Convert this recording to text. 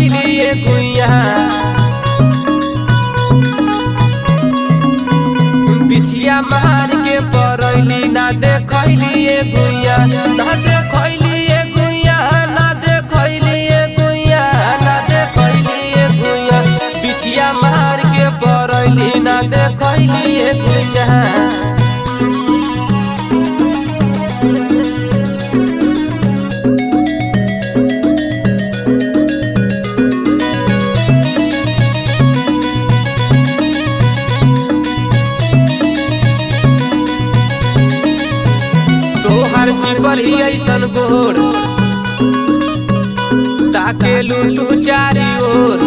देखैलिए गुइया बिछिया मार के परैली ना देखैलिए गुइया ना देखैलिए गुइया ना देखैलिए गुइया ना देखैलिए गुइया बिछिया मार के परैली ना देखैलिए गुइया। तोहर चिपर ही ऐसन गोर ताके लू चारी ओर